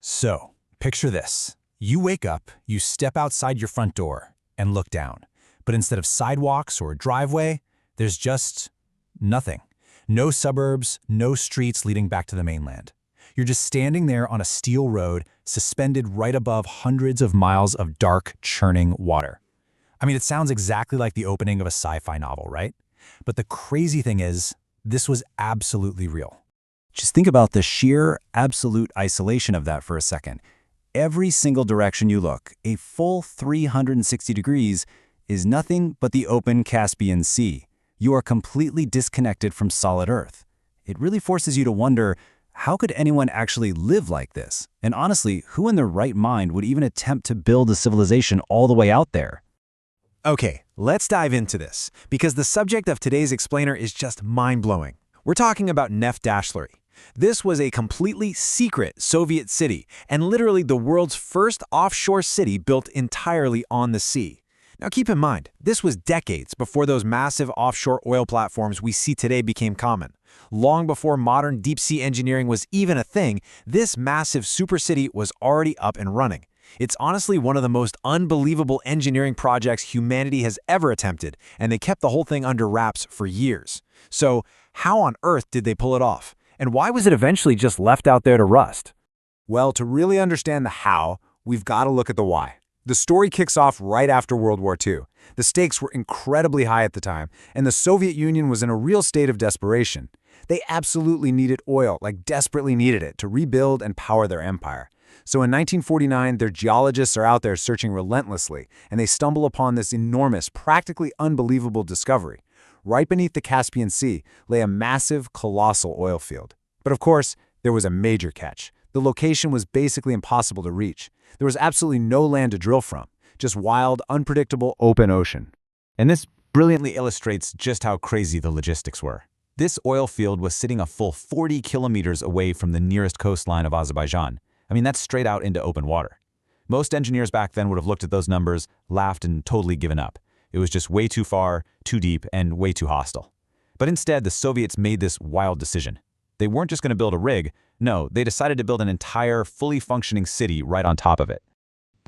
So, picture this. You wake up, you step outside your front door, and look down. But instead of sidewalks or a driveway, there's just nothing. No suburbs, no streets leading back to the mainland. You're just standing there on a steel road, suspended right above hundreds of miles of dark, churning water. I mean, it sounds exactly like the opening of a sci-fi novel, right? But the crazy thing is, this was absolutely real. Just think about the sheer, absolute isolation of that for a second. Every single direction you look, a full 360 degrees, is nothing but the open Caspian Sea. You are completely disconnected from solid Earth. It really forces you to wonder, how could anyone actually live like this? And honestly, who in their right mind would even attempt to build a civilization all the way out there? Okay, let's dive into this, because the subject of today's explainer is just mind-blowing. We're talking about Neft Daşları. This was a completely secret Soviet city, and literally the world's first offshore city built entirely on the sea. Now keep in mind, this was decades before those massive offshore oil platforms we see today became common. Long before modern deep-sea engineering was even a thing, this massive supercity was already up and running. It's honestly one of the most unbelievable engineering projects humanity has ever attempted, and they kept the whole thing under wraps for years. So, how on earth did they pull it off? And why was it eventually just left out there to rust? Well, to really understand the how, we've got to look at the why. The story kicks off right after World War II. The stakes were incredibly high at the time, and the Soviet Union was in a real state of desperation. They absolutely needed oil, like desperately needed it, to rebuild and power their empire. So in 1949, their geologists are out there searching relentlessly, and they stumble upon this enormous, practically unbelievable discovery. Right beneath the Caspian Sea lay a massive, colossal oil field. But of course, there was a major catch. The location was basically impossible to reach. There was absolutely no land to drill from, just wild, unpredictable, open ocean. And this brilliantly illustrates just how crazy the logistics were. This oil field was sitting a full 40 kilometers away from the nearest coastline of Azerbaijan. I mean, that's straight out into open water. Most engineers back then would have looked at those numbers, laughed, and totally given up. It was just way too far, too deep, and way too hostile. But instead, the Soviets made this wild decision. They weren't just going to build a rig. No, they decided to build an entire, fully functioning city right on top of it.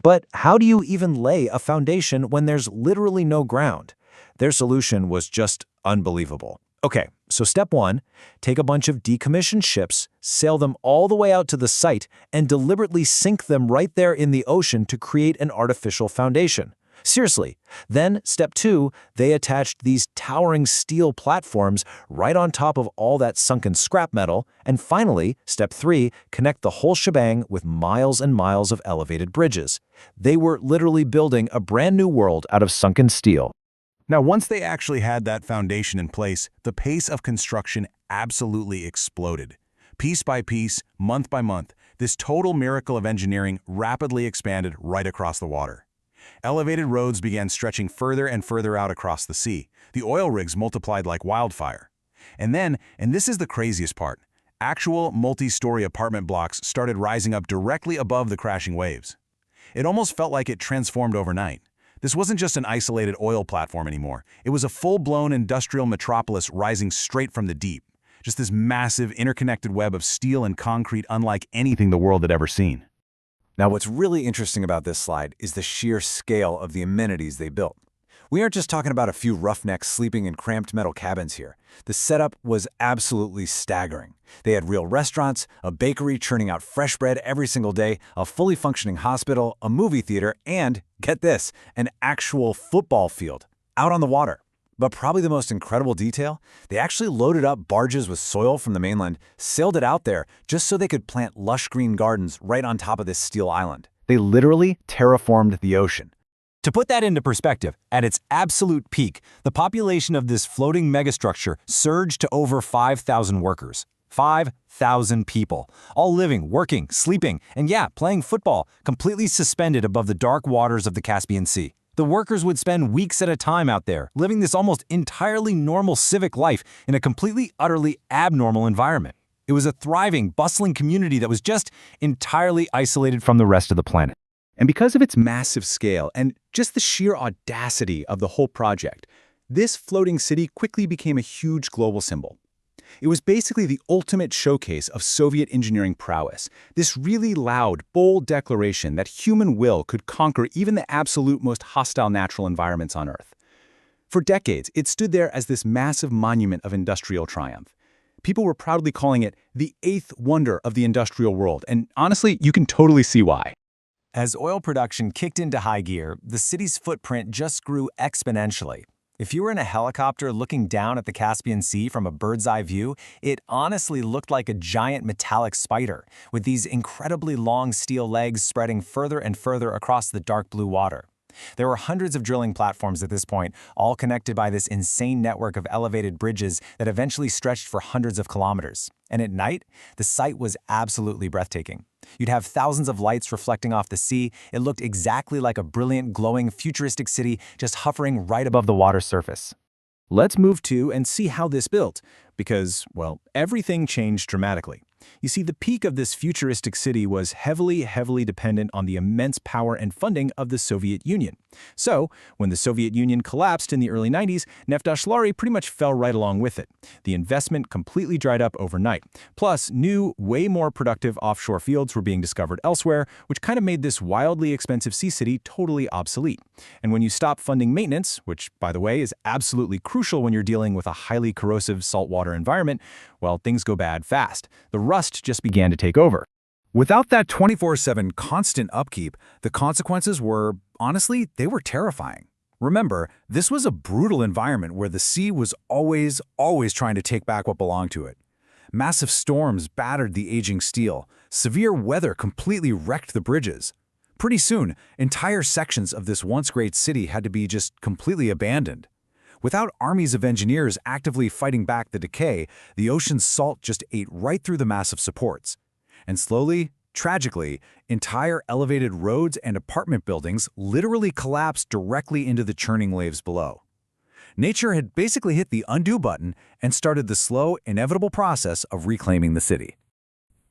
But how do you even lay a foundation when there's literally no ground? Their solution was just unbelievable. Okay, so step one, take a bunch of decommissioned ships, sail them all the way out to the site, and deliberately sink them right there in the ocean to create an artificial foundation. Seriously. Then, step two, they attached these towering steel platforms right on top of all that sunken scrap metal. And finally, step three, connect the whole shebang with miles and miles of elevated bridges. They were literally building a brand new world out of sunken steel. Now, once they actually had that foundation in place, the pace of construction absolutely exploded. Piece by piece, month by month, this total miracle of engineering rapidly expanded right across the water. Elevated roads began stretching further and further out across the sea. The oil rigs multiplied like wildfire. And then, and this is the craziest part, actual multi-story apartment blocks started rising up directly above the crashing waves. It almost felt like it transformed overnight. This wasn't just an isolated oil platform anymore. It was a full-blown industrial metropolis rising straight from the deep. Just this massive, interconnected web of steel and concrete unlike anything the world had ever seen. Now, what's really interesting about this slide is the sheer scale of the amenities they built. We aren't just talking about a few roughnecks sleeping in cramped metal cabins here. The setup was absolutely staggering. They had real restaurants, a bakery churning out fresh bread every single day, a fully functioning hospital, a movie theater, and, get this, an actual football field out on the water. But probably the most incredible detail, they actually loaded up barges with soil from the mainland, sailed it out there just so they could plant lush green gardens right on top of this steel island. They literally terraformed the ocean. To put that into perspective, at its absolute peak, the population of this floating megastructure surged to over 5,000 workers. 5,000 people, all living, working, sleeping, and yeah, playing football, completely suspended above the dark waters of the Caspian Sea. The workers would spend weeks at a time out there, living this almost entirely normal civic life in a completely, utterly abnormal environment. It was a thriving, bustling community that was just entirely isolated from the rest of the planet. And because of its massive scale and just the sheer audacity of the whole project, this floating city quickly became a huge global symbol. It was basically the ultimate showcase of Soviet engineering prowess, this really loud, bold declaration that human will could conquer even the absolute most hostile natural environments on Earth. For decades, it stood there as this massive monument of industrial triumph. People were proudly calling it the eighth wonder of the industrial world, and honestly, you can totally see why. As oil production kicked into high gear, the city's footprint just grew exponentially. If you were in a helicopter looking down at the Caspian Sea from a bird's-eye view, it honestly looked like a giant metallic spider, with these incredibly long steel legs spreading further and further across the dark blue water. There were hundreds of drilling platforms at this point, all connected by this insane network of elevated bridges that eventually stretched for hundreds of kilometers. And at night, the sight was absolutely breathtaking. You'd have thousands of lights reflecting off the sea. It looked exactly like a brilliant, glowing, futuristic city just hovering right above the water's surface. Let's move to and see how this built, because, well, everything changed dramatically. You see, the peak of this futuristic city was heavily dependent on the immense power and funding of the Soviet Union. So, when the Soviet Union collapsed in the early 90s, Neft Daşları pretty much fell right along with it. The investment completely dried up overnight. Plus, new, way more productive offshore fields were being discovered elsewhere, which kind of made this wildly expensive sea city totally obsolete. And when you stop funding maintenance, which, by the way, is absolutely crucial when you're dealing with a highly corrosive saltwater environment, well, things go bad fast. The rust just began to take over. Without that 24/7 constant upkeep, the consequences were, honestly, they were terrifying. Remember, this was a brutal environment where the sea was always trying to take back what belonged to it. Massive storms battered the aging steel. Severe weather completely wrecked the bridges. Pretty soon, entire sections of this once great city had to be just completely abandoned. Without armies of engineers actively fighting back the decay, the ocean's salt just ate right through the massive supports. And slowly, tragically, entire elevated roads and apartment buildings literally collapsed directly into the churning waves below. Nature had basically hit the undo button and started the slow, inevitable process of reclaiming the city.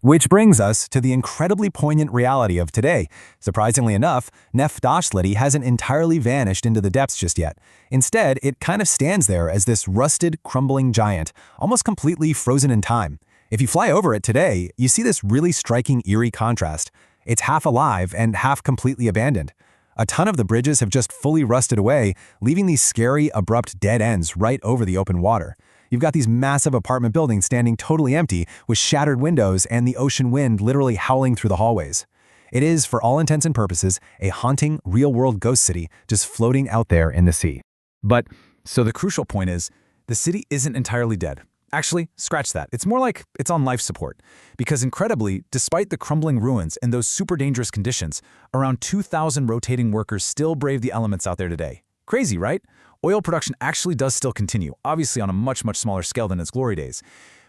Which brings us to the incredibly poignant reality of today. Surprisingly enough, Neft Daşları hasn't entirely vanished into the depths just yet. Instead, it kind of stands there as this rusted, crumbling giant, almost completely frozen in time. If you fly over it today, you see this really striking, eerie contrast. It's half alive and half completely abandoned. A ton of the bridges have just fully rusted away, leaving these scary, abrupt dead ends right over the open water. You've got these massive apartment buildings standing totally empty with shattered windows and the ocean wind literally howling through the hallways. It is, for all intents and purposes, a haunting, real-world ghost city just floating out there in the sea. But, so the crucial point is, the city isn't entirely dead. Actually, scratch that. It's more like it's on life support. Because incredibly, despite the crumbling ruins and those super dangerous conditions, around 2,000 rotating workers still brave the elements out there today. Crazy, right? Oil production actually does still continue, obviously on a much smaller scale than its glory days.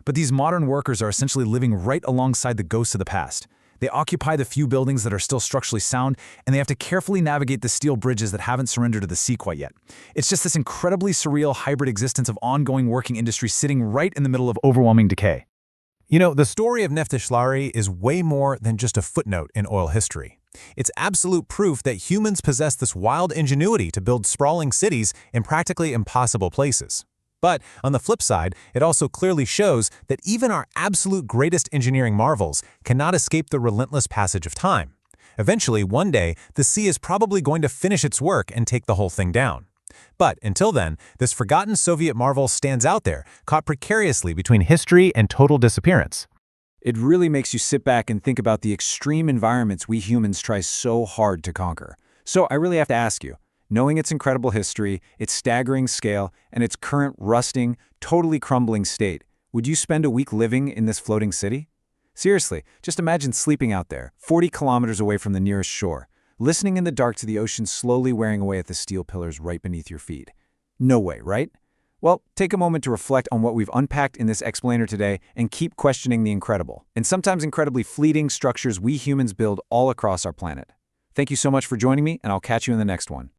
But these modern workers are essentially living right alongside the ghosts of the past. They occupy the few buildings that are still structurally sound, and they have to carefully navigate the steel bridges that haven't surrendered to the sea quite yet. It's just this incredibly surreal hybrid existence of ongoing working industry sitting right in the middle of overwhelming decay. You know, the story of Neft Daşları is way more than just a footnote in oil history. It's absolute proof that humans possess this wild ingenuity to build sprawling cities in practically impossible places. But on the flip side, it also clearly shows that even our absolute greatest engineering marvels cannot escape the relentless passage of time. Eventually, one day, the sea is probably going to finish its work and take the whole thing down. But until then, this forgotten Soviet marvel stands out there, caught precariously between history and total disappearance. It really makes you sit back and think about the extreme environments we humans try so hard to conquer. So I really have to ask you, knowing its incredible history, its staggering scale, and its current rusting, totally crumbling state, would you spend a week living in this floating city? Seriously, just imagine sleeping out there, 40 kilometers away from the nearest shore, listening in the dark to the ocean slowly wearing away at the steel pillars right beneath your feet. No way, right? Well, take a moment to reflect on what we've unpacked in this explainer today and keep questioning the incredible, and sometimes incredibly fleeting structures we humans build all across our planet. Thank you so much for joining me, and I'll catch you in the next one.